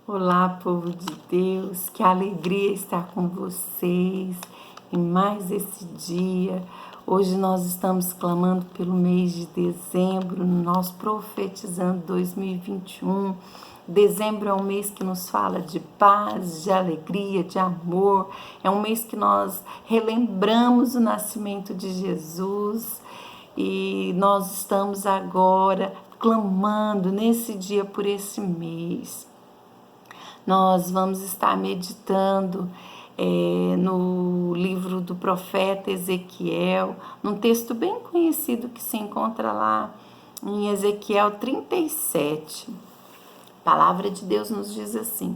Olá, povo de Deus, que alegria estar com vocês em mais esse dia. Hoje nós estamos clamando pelo mês de dezembro, nós profetizando 2021. Dezembro é um mês que nos fala de paz, de alegria, de amor. É um mês que nós relembramos o nascimento de Jesus e nós estamos agora clamando nesse dia por esse mês. Nós vamos estar meditando no livro do profeta Ezequiel, num texto bem conhecido que se encontra lá em Ezequiel 37. A palavra de Deus nos diz assim: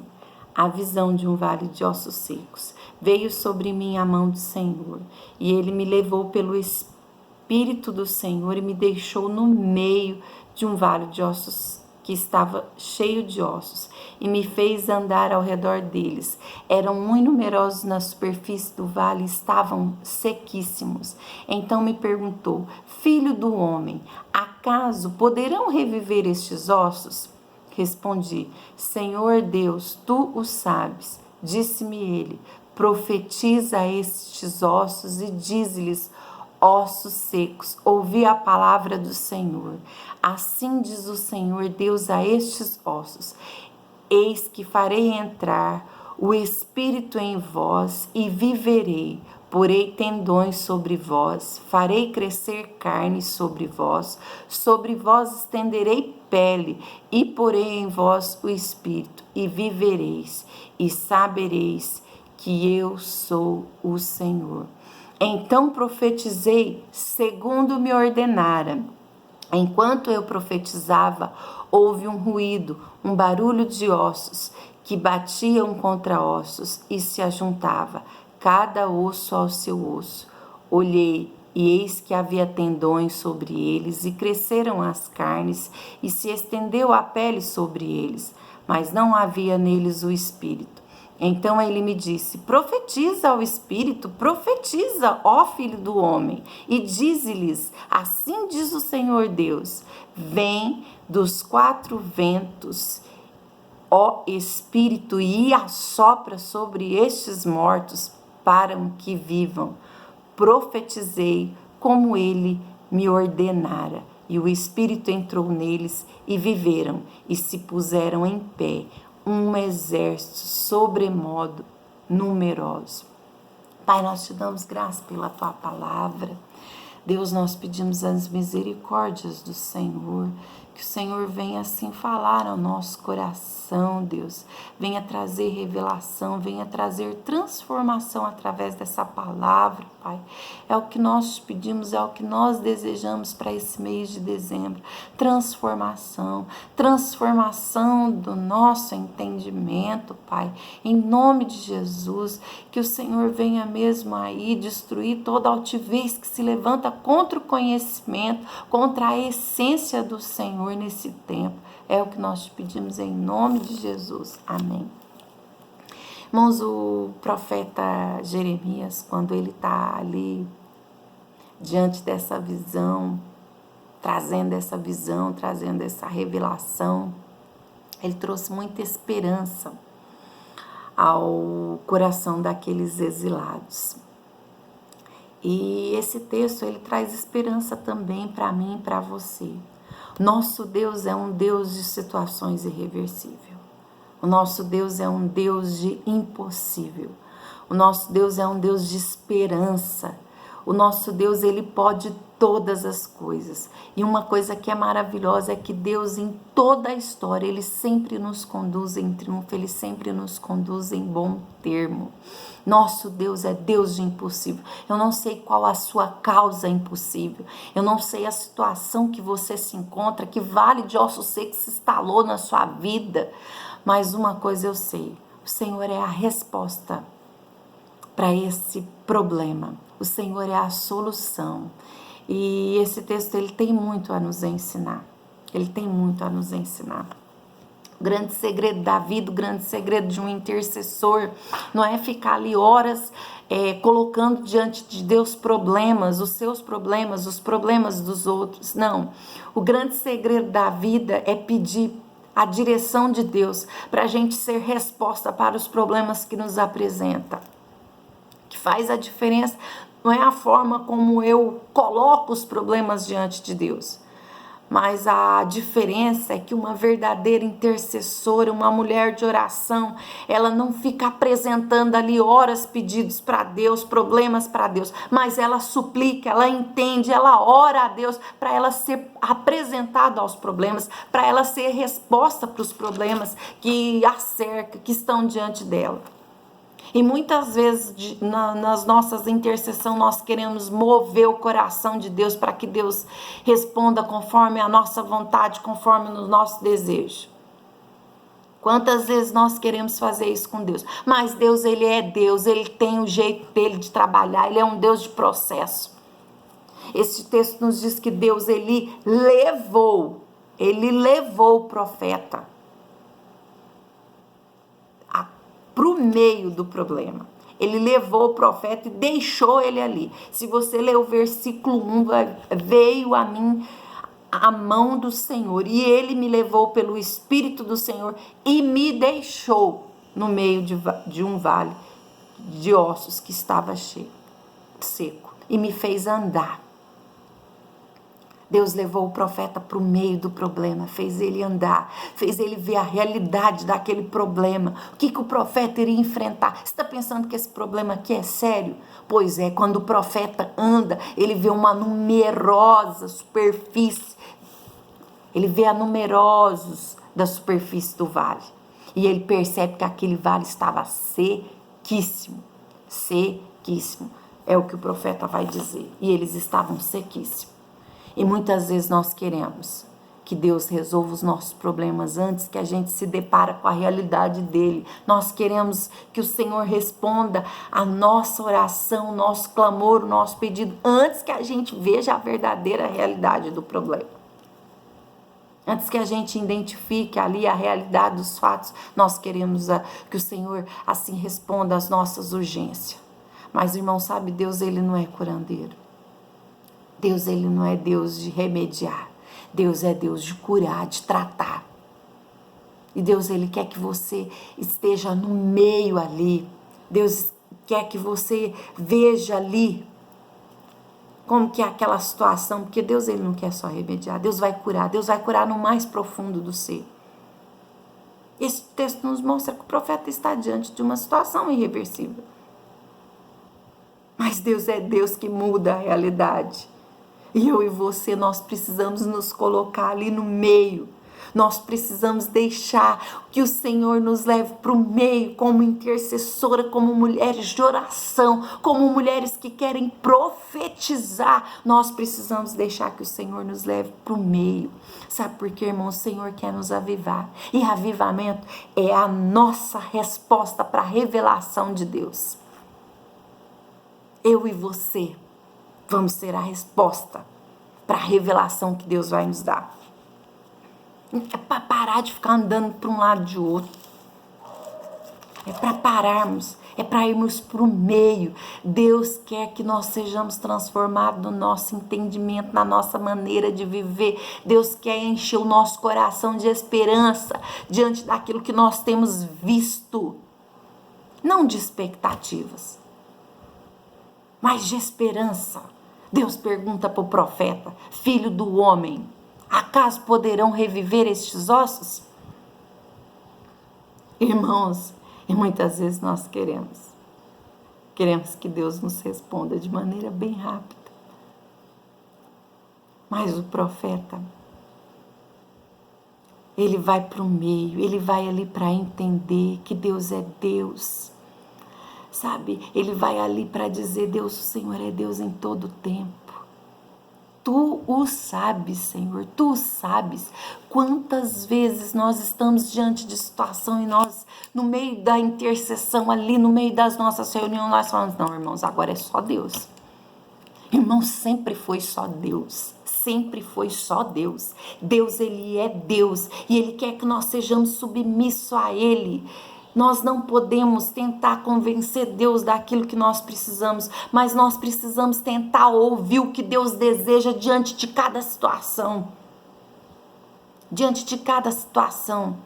a visão de um vale de ossos secos. Veio sobre mim a mão do Senhor, e ele me levou pelo Espírito do Senhor e me deixou no meio de um vale de ossos que estava cheio de ossos, e me fez andar ao redor deles. Eram muito numerosos na superfície do vale, estavam sequíssimos. Então me perguntou: filho do homem, acaso poderão reviver estes ossos? Respondi: Senhor Deus, tu o sabes. Disse-me ele: profetiza a estes ossos e dize-lhes: ossos secos, ouvi a palavra do Senhor. Assim diz o Senhor Deus a estes ossos: eis que farei entrar o Espírito em vós e viverei. Porei tendões sobre vós, farei crescer carne sobre vós estenderei pele, e porei em vós o Espírito, e vivereis, e sabereis que eu sou o Senhor. Então profetizei segundo me ordenara. Enquanto eu profetizava, houve um ruído, um barulho de ossos que batiam contra ossos e se ajuntava, cada osso ao seu osso. Olhei, e eis que havia tendões sobre eles, e cresceram as carnes, e se estendeu a pele sobre eles, mas não havia neles o espírito. Então ele me disse: profetiza ao Espírito, profetiza, ó Filho do homem, e dize-lhes: assim diz o Senhor Deus: vem dos quatro ventos, ó Espírito, e assopra sobre estes mortos para que vivam. Profetizei como ele me ordenara, e o Espírito entrou neles, e viveram, e se puseram em pé, um exército sobremodo numeroso. Pai, nós te damos graça pela tua palavra. Deus, nós pedimos as misericórdias do Senhor, que o Senhor venha assim falar ao nosso coração, Deus, venha trazer revelação, venha trazer transformação através dessa palavra, Pai. É o que nós te pedimos, é o que nós desejamos para esse mês de dezembro. Transformação do nosso entendimento, Pai, em nome de Jesus, que o Senhor venha mesmo aí destruir toda altivez que se levanta contra o conhecimento, contra a essência do Senhor nesse tempo. É o que nós te pedimos em nome de Jesus. Amém. Irmãos, o profeta Jeremias, quando ele está ali diante dessa visão, trazendo essa revelação, ele trouxe muita esperança ao coração daqueles exilados. E esse texto, ele traz esperança também para mim e para você. Nosso Deus é um Deus de situações irreversíveis. O nosso Deus é um Deus de impossível. O nosso Deus é um Deus de esperança. O nosso Deus, ele pode todas as coisas. E uma coisa que é maravilhosa é que Deus, em toda a história, ele sempre nos conduz em triunfo, ele sempre nos conduz em bom termo. Nosso Deus é Deus de impossível. Eu não sei qual a sua causa impossível. Eu não sei a situação que você se encontra, que vale de ossos secos se instalou na sua vida. Mas uma coisa eu sei: o Senhor é a resposta para esse problema. O Senhor é a solução. E esse texto, ele tem muito a nos ensinar. Ele tem muito a nos ensinar. O grande segredo da vida, o grande segredo de um intercessor, não é ficar ali horas colocando diante de Deus problemas, os seus problemas, os problemas dos outros. Não. O grande segredo da vida é pedir a direção de Deus, para a gente ser resposta para os problemas que nos apresenta. O que faz a diferença não é a forma como eu coloco os problemas diante de Deus, mas a diferença é que uma verdadeira intercessora, uma mulher de oração, ela não fica apresentando ali horas pedidos para Deus, problemas para Deus, mas ela suplica, ela entende, ela ora a Deus para ela ser apresentada aos problemas, para ela ser resposta para os problemas que a cercam, que estão diante dela. E muitas vezes nas nossas intercessões nós queremos mover o coração de Deus para que Deus responda conforme a nossa vontade, conforme o nosso desejo. Quantas vezes nós queremos fazer isso com Deus? Mas Deus, Ele é Deus, Ele tem o jeito dele de trabalhar, Ele é um Deus de processo. Esse texto nos diz que Deus, Ele levou o profeta para o meio do problema. Ele levou o profeta e deixou ele ali. Se você ler o versículo 1, veio a mim a mão do Senhor, e ele me levou pelo Espírito do Senhor e me deixou no meio de um vale de ossos que estava seco, e me fez andar. Deus levou o profeta para o meio do problema, fez ele andar, fez ele ver a realidade daquele problema. O que o profeta iria enfrentar? Você está pensando que esse problema aqui é sério? Pois é, quando o profeta anda, ele vê uma numerosa superfície. Ele vê a numerosos da superfície do vale. E ele percebe que aquele vale estava sequíssimo. Sequíssimo. É o que o profeta vai dizer. E eles estavam sequíssimos. E muitas vezes nós queremos que Deus resolva os nossos problemas antes que a gente se depara com a realidade dele. Nós queremos que o Senhor responda a nossa oração, nosso clamor, o nosso pedido, antes que a gente veja a verdadeira realidade do problema. Antes que a gente identifique ali a realidade dos fatos, nós queremos que o Senhor assim responda às nossas urgências. Mas, irmão, sabe, Deus, ele não é curandeiro. Deus, ele não é Deus de remediar. Deus é Deus de curar, de tratar. E Deus, ele quer que você esteja no meio ali. Deus quer que você veja ali como que é aquela situação. Porque Deus, ele não quer só remediar. Deus vai curar no mais profundo do ser. Esse texto nos mostra que o profeta está diante de uma situação irreversível. Mas Deus é Deus que muda a realidade. E eu e você, nós precisamos nos colocar ali no meio. Nós precisamos deixar que o Senhor nos leve para o meio como intercessora, como mulheres de oração, como mulheres que querem profetizar. Nós precisamos deixar que o Senhor nos leve para o meio. Sabe por quê, irmão? O Senhor quer nos avivar. E avivamento é a nossa resposta para a revelação de Deus. Eu e você vamos ser a resposta para a revelação que Deus vai nos dar. É para parar de ficar andando para um lado de outro. É para pararmos, é para irmos para o meio. Deus quer que nós sejamos transformados no nosso entendimento, na nossa maneira de viver. Deus quer encher o nosso coração de esperança diante daquilo que nós temos visto. Não de expectativas, mas de esperança. Deus pergunta para o profeta: filho do homem, acaso poderão reviver estes ossos? Irmãos, e muitas vezes nós queremos que Deus nos responda de maneira bem rápida. Mas o profeta, ele vai para o meio, ele vai ali para entender que Deus é Deus. Sabe, ele vai ali para dizer: Deus, o Senhor é Deus em todo o tempo. Tu o sabes, Senhor, tu sabes quantas vezes nós estamos diante de situação e nós, no meio da intercessão ali, no meio das nossas reuniões, nós falamos: não, irmãos, agora é só Deus. Irmão, sempre foi só Deus. Sempre foi só Deus. Deus, ele é Deus e ele quer que nós sejamos submissos a ele. Nós não podemos tentar convencer Deus daquilo que nós precisamos, mas nós precisamos tentar ouvir o que Deus deseja diante de cada situação. diante de cada situação.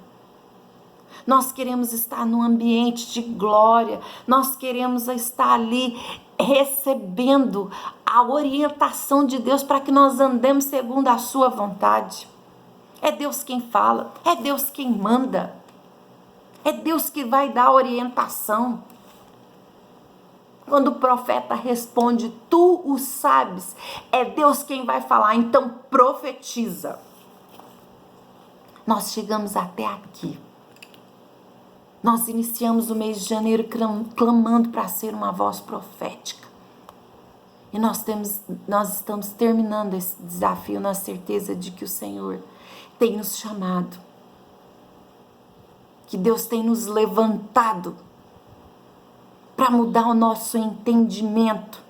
Nós queremos estar num ambiente de glória, nós queremos estar ali recebendo a orientação de Deus para que nós andemos segundo a sua vontade. É Deus quem fala, é Deus quem manda, é Deus que vai dar a orientação. Quando o profeta responde, tu o sabes, é Deus quem vai falar, então profetiza. Nós chegamos até aqui. Nós iniciamos o mês de janeiro clamando para ser uma voz profética. E nós estamos terminando esse desafio na certeza de que o Senhor tem nos chamado. Que Deus tem nos levantado para mudar o nosso entendimento,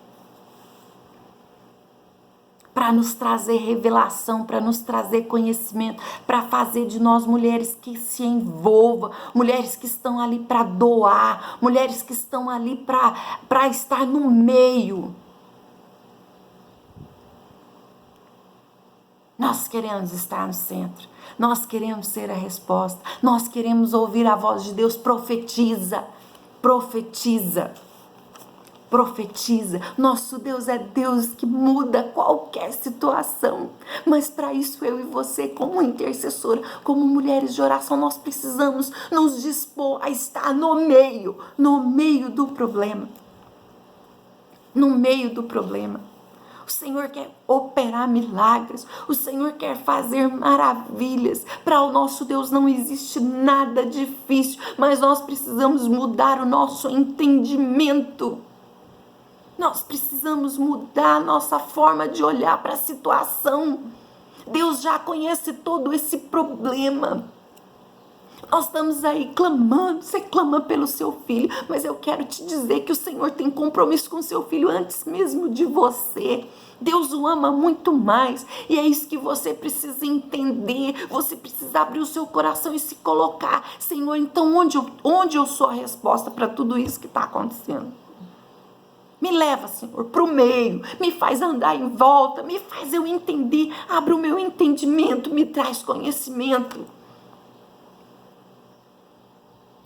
para nos trazer revelação, para nos trazer conhecimento, para fazer de nós mulheres que se envolvam, mulheres que estão ali para doar, mulheres que estão ali para estar no meio. Nós queremos estar no centro, nós queremos ser a resposta, nós queremos ouvir a voz de Deus. Profetiza, profetiza. Profetiza. Nosso Deus é Deus que muda qualquer situação. Mas para isso eu e você, como intercessora, como mulheres de oração, nós precisamos nos dispor a estar no meio do problema. No meio do problema. O Senhor quer operar milagres, o Senhor quer fazer maravilhas. Para o nosso Deus não existe nada difícil, mas nós precisamos mudar o nosso entendimento. Nós precisamos mudar a nossa forma de olhar para a situação. Deus já conhece todo esse problema. Nós estamos aí clamando, você clama pelo seu filho, mas eu quero te dizer que o Senhor tem compromisso com o seu filho antes mesmo de você. Deus o ama muito mais, e é isso que você precisa entender. Você precisa abrir o seu coração e se colocar: Senhor, então onde eu sou a resposta para tudo isso que está acontecendo? Me leva, Senhor, para o meio, me faz andar em volta, me faz eu entender, abre o meu entendimento, me traz conhecimento.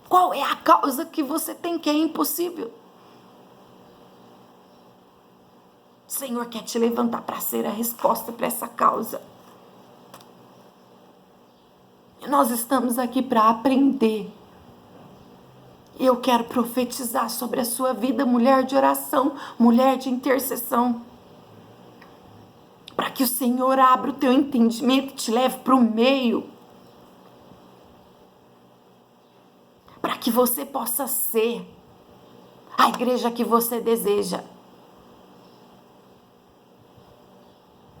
Qual é a causa que você tem que é impossível? O Senhor quer te levantar para ser a resposta para essa causa. E nós estamos aqui para aprender. Eu quero profetizar sobre a sua vida, mulher de oração, mulher de intercessão. Para que o Senhor abra o teu entendimento e te leve para o meio. Para que você possa ser a igreja que você deseja.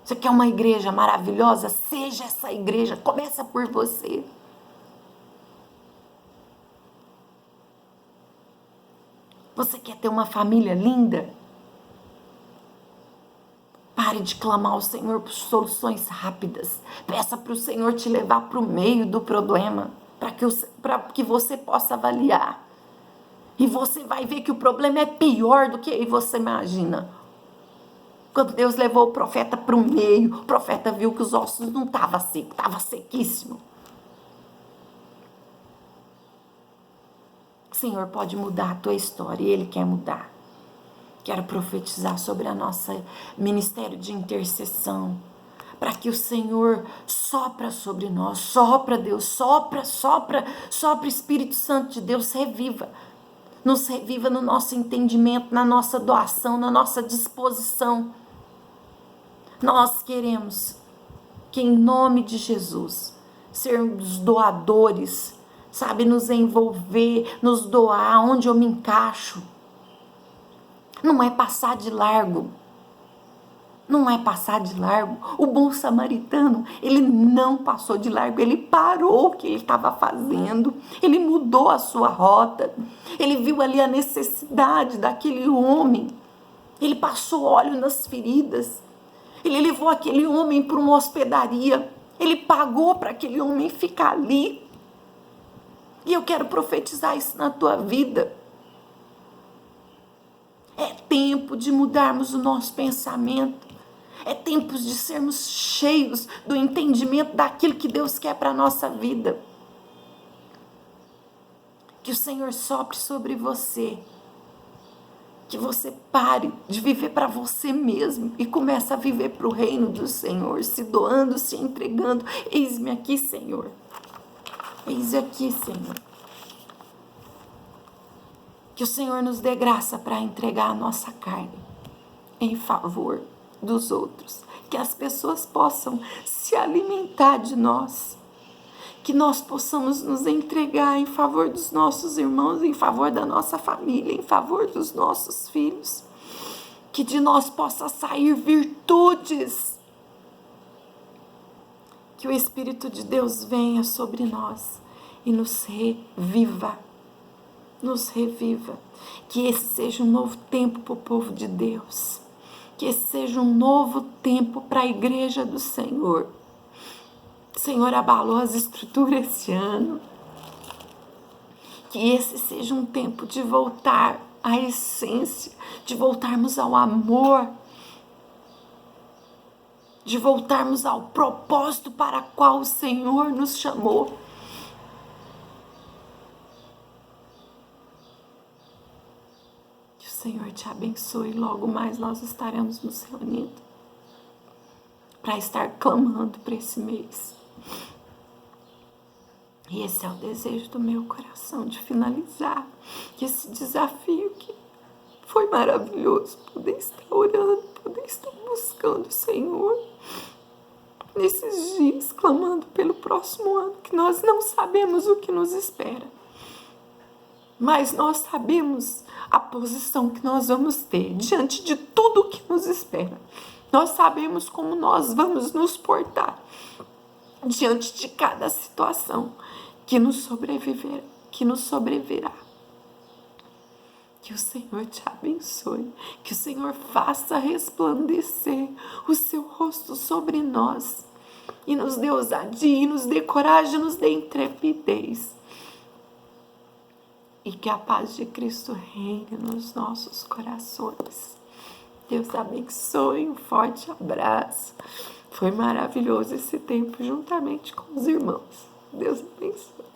Você quer uma igreja maravilhosa? Seja essa igreja. Começa por você. Você quer ter uma família linda? Pare de clamar ao Senhor por soluções rápidas. Peça para o Senhor te levar para o meio do problema, para que você possa avaliar. E você vai ver que o problema é pior do que você imagina. Quando Deus levou o profeta para o meio, o profeta viu que os ossos não estavam secos, estavam sequíssimos. O Senhor pode mudar a tua história e Ele quer mudar. Quero profetizar sobre a nossa ministério de intercessão, para que o Senhor sopra sobre nós, sopra Deus, sopra Espírito Santo de Deus, nos reviva no nosso entendimento, na nossa doação, na nossa disposição. Nós queremos que em nome de Jesus, sermos doadores, sabe, nos envolver, nos doar, onde eu me encaixo. Não é passar de largo. Não é passar de largo. O bom samaritano, ele não passou de largo, ele parou o que ele estava fazendo, ele mudou a sua rota, ele viu ali a necessidade daquele homem, ele passou óleo nas feridas, ele levou aquele homem para uma hospedaria, ele pagou para aquele homem ficar ali. E eu quero profetizar isso na tua vida. É tempo de mudarmos o nosso pensamento. É tempo de sermos cheios do entendimento daquilo que Deus quer para a nossa vida. Que o Senhor sopre sobre você. Que você pare de viver para você mesmo e comece a viver para o reino do Senhor, se doando, se entregando. Eis-me aqui, Senhor. Eis aqui, Senhor. Que o Senhor nos dê graça para entregar a nossa carne em favor dos outros. Que as pessoas possam se alimentar de nós. Que nós possamos nos entregar em favor dos nossos irmãos, em favor da nossa família, em favor dos nossos filhos. Que de nós possa sair virtudes. Que o Espírito de Deus venha sobre nós e nos reviva. Nos reviva. Que esse seja um novo tempo para o povo de Deus. Que esse seja um novo tempo para a igreja do Senhor. O Senhor abalou as escrituras esse ano. Que esse seja um tempo de voltar à essência, de voltarmos ao amor, de voltarmos ao propósito para o qual o Senhor nos chamou. Que o Senhor te abençoe. Logo mais nós estaremos nos reunindo para estar clamando para esse mês. E esse é o desejo do meu coração, de finalizar esse desafio que foi maravilhoso, poder estar orando, poder estar buscando o Senhor nesses dias, clamando pelo próximo ano, que nós não sabemos o que nos espera, mas nós sabemos a posição que nós vamos ter diante de tudo o que nos espera. Nós sabemos como nós vamos nos portar diante de cada situação que nos sobrevirá. Que o Senhor te abençoe, que o Senhor faça resplandecer o seu rosto sobre nós e nos dê ousadia, e nos dê coragem, nos dê intrepidez. E que a paz de Cristo reine nos nossos corações. Deus abençoe, um forte abraço. Foi maravilhoso esse tempo juntamente com os irmãos. Deus abençoe.